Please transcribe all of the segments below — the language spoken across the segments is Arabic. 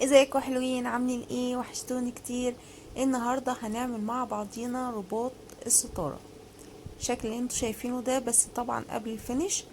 ازيكم حلوين؟ عاملين ايه؟ وحشتوني كتير. النهارده هنعمل مع بعضينا رباط الستاره، الشكل اللي انتوا شايفينه ده. بس طبعا قبل الفينش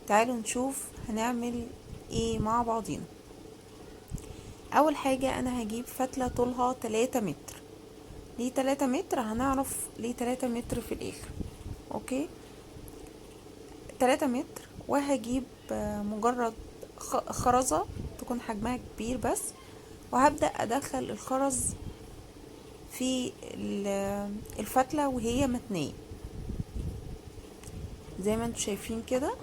تعالوا نشوف هنعمل ايه مع بعضينا. اول حاجه انا هجيب فتله طولها 3 متر. ليه 3 متر؟ هنعرف ليه 3 متر في الاخر. اوكي، 3 متر. وهجيب مجرد خرزه تكون حجمها كبير بس، وهبدأ ادخل الخرز في الفتلة وهي متنية زي ما انتوا شايفين كده.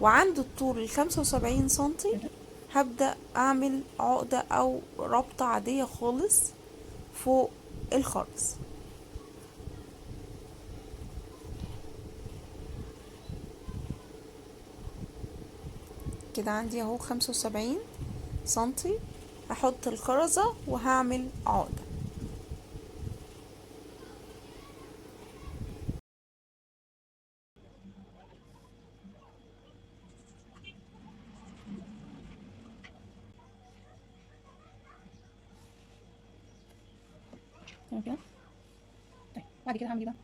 وعند الطول ال75 سنتي هبدأ اعمل عقدة او ربطة عادية خالص فوق الخرز كده. عندي اهو 75 سنتي، هحط الخرزة وهعمل عقدة. تمام كده. طيب بعد كده هعمل ايه بقى؟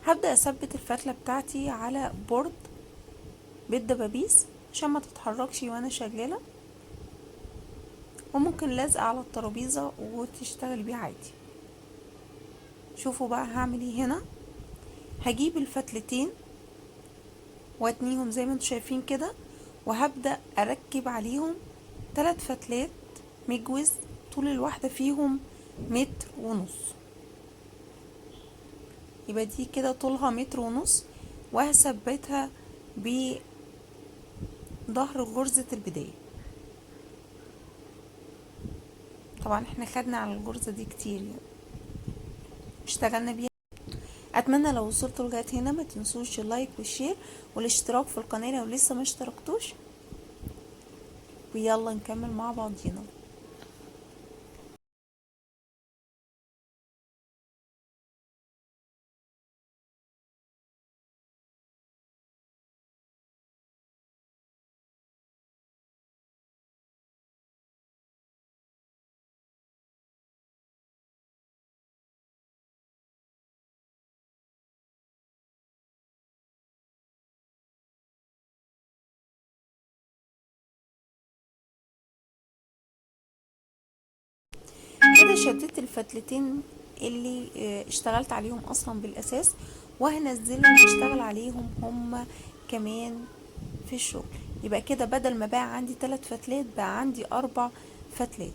هبدأ اثبت الفتلة بتاعتي على بورد بالدبابيس عشان ما تتحركش وانا شغالة، وممكن لازقة على الترابيزة وتشتغل بيه عادي. شوفوا بقى هعمل ايه هنا. هجيب الفتلتين واتنيهم زي ما انتوا شايفين كده، وهبدأ اركب عليهم 3 فتلات مجوز. طول الواحدة فيهم 1.5 متر، يبقى دي كده طولها 1.5 متر. وهثبتها بظهر غرزة البداية. طبعا احنا خدنا على الغرزة دي كتير يعني، اشتغلنا بيها. اتمنى لو وصلتوا لغايه هنا ما تنسوش اللايك والشير والاشتراك في القناه لو لسه ما اشتركتوش. ويلا نكمل مع بعضينا. كده شديت الفتلتين اللي اشتغلت عليهم اصلا بالاساس، وهنزلهم اشتغل عليهم هما كمان في الشغل. يبقى كده بدل ما بقى عندي 3 فتلات بقى عندي 4 فتلات.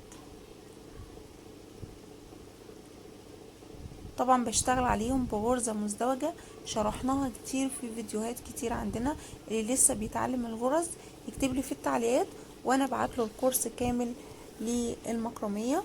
طبعا بشتغل عليهم بغرزة مزدوجة، شرحناها كتير في فيديوهات كتير عندنا. اللي لسه بيتعلم الغرز يكتب لي في التعليقات وانا ابعت له الكورس كامل للمكرمية.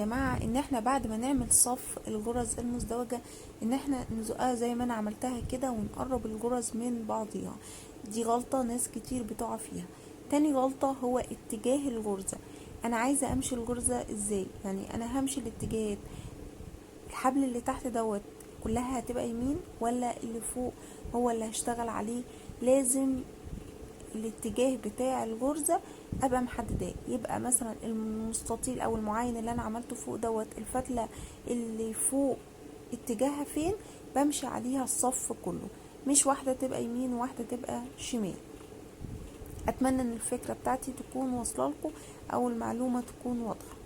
جماعة ان احنا بعد ما نعمل صف الغرز المزدوجة ان احنا نزقها زي ما انا عملتها كده ونقرب الغرز من بعضيها. دي غلطة ناس كتير بتقع فيها. تاني غلطة هو اتجاه الغرزة. انا عايزة امشي الغرزة ازاي؟ يعني انا همشي الاتجاهات، الحبل اللي تحت دوت كلها هتبقى يمين ولا اللي فوق هو اللي هشتغل عليه؟ لازم الاتجاه بتاع الغرزة ابقى محدداه. يبقى مثلا المستطيل او المعين اللي انا عملته فوق دوت، الفتلة اللي فوق اتجاهها فين بمشي عليها الصف كله، مش واحدة تبقى يمين وواحدة تبقى شمال. اتمنى ان الفكرة بتاعتي تكون واصلة لكم او المعلومة تكون واضحة.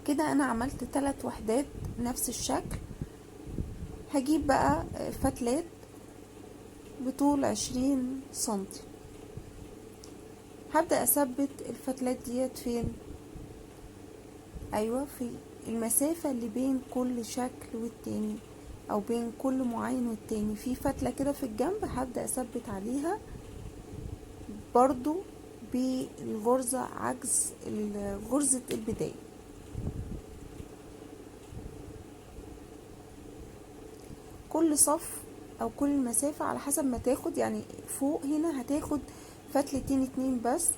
كده انا عملت 3 وحدات نفس الشكل. هجيب بقى فتلات بطول 20 سنتي. هبدأ اثبت الفتلات ديت فين؟ ايوه، في المسافة اللي بين كل شكل والتاني او بين كل معين والتاني، في فتلة كده في الجنب هبدأ اثبت عليها برضو بالغرزة عكس غرزة البداية. كل صف او كل مسافة على حسب ما تاخد، يعني فوق هنا هتاخد فتلتين 2 بس،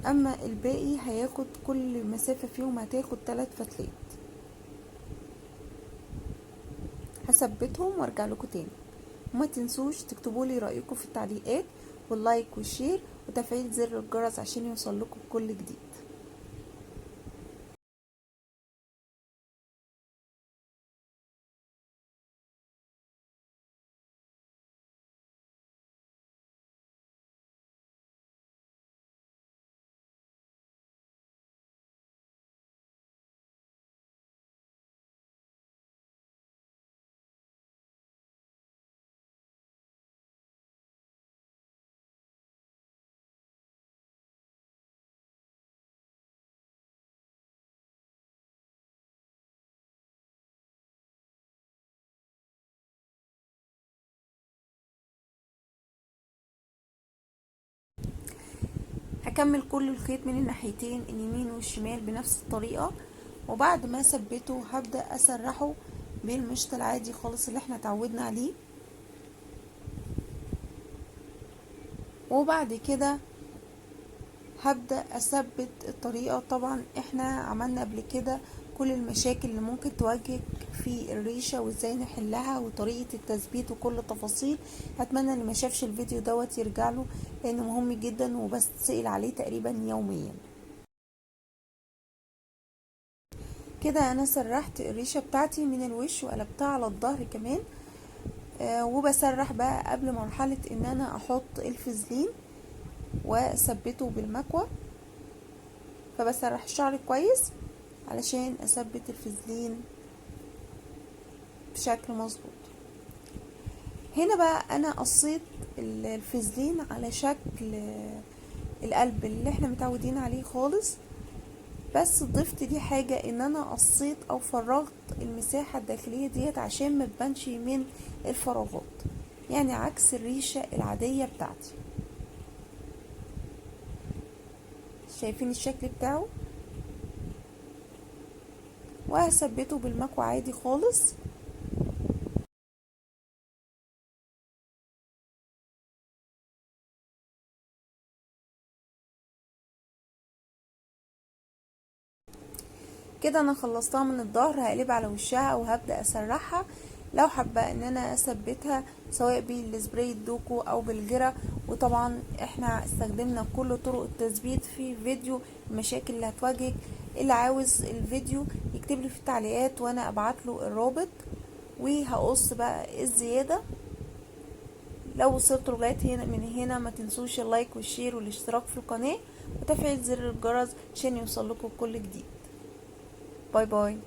اما الباقي هياخد كل مسافة فيهم هتاخد 3 فتلات. هثبتهم وارجع لكم تاني. وما تنسوش تكتبوا لي رأيكم في التعليقات، واللايك والشير وتفعيل زر الجرس عشان يوصل لكم كل جديد. هكمل كل الخيط من الناحيتين اليمين والشمال بنفس الطريقة، وبعد ما اثبته هبدأ اسرحه بالمشط العادي خالص اللي احنا اتعودنا عليه. وبعد كده هبدأ اثبت الطريقة. طبعا احنا عملنا قبل كده كل المشاكل اللي ممكن تواجهك في الريشة وازاي نحلها وطريقة التثبيت وكل التفاصيل. اتمنى اللي ما شافش الفيديو دوت يرجع له لانه مهم جدا وبسأل عليه تقريبا يوميا. كده انا سرحت الريشة بتاعتي من الوش وقلبتها على الظهر كمان. وبسرح بقى قبل مرحلة ان انا احط الفازلين واثبته بالمكوى. فبسرح الشعر كويس علشان اثبت الفازلين بشكل مظبوط. هنا بقى انا قصيت الفازلين على شكل القلب اللي احنا متعودين عليه خالص، بس ضفت دي حاجة ان انا قصيت او فرغت المساحة الداخلية ديت عشان ما تبانش من الفراغات، يعني عكس الريشة العادية بتاعتي. شايفين الشكل بتاعه؟ وهثبته بالمكوى عادي خالص. كده انا خلصتها من الظهر، هقلبها على وشها وهبدأ اسرحها. لو حابة ان انا اثبتها سواء بالسبراي الدوكو او بالجرة، وطبعا احنا استخدمنا كل طرق التثبيت في فيديو المشاكل اللي هتواجهك. اللي عاوز الفيديو يكتب لي في التعليقات وانا ابعت له الرابط. وهقص بقى الزيادة. لو وصلتوا لغاية هنا من هنا ما تنسوش اللايك والشير والاشتراك في القناة وتفعيل زر الجرس عشان يوصل لكم كل جديد. باي باي.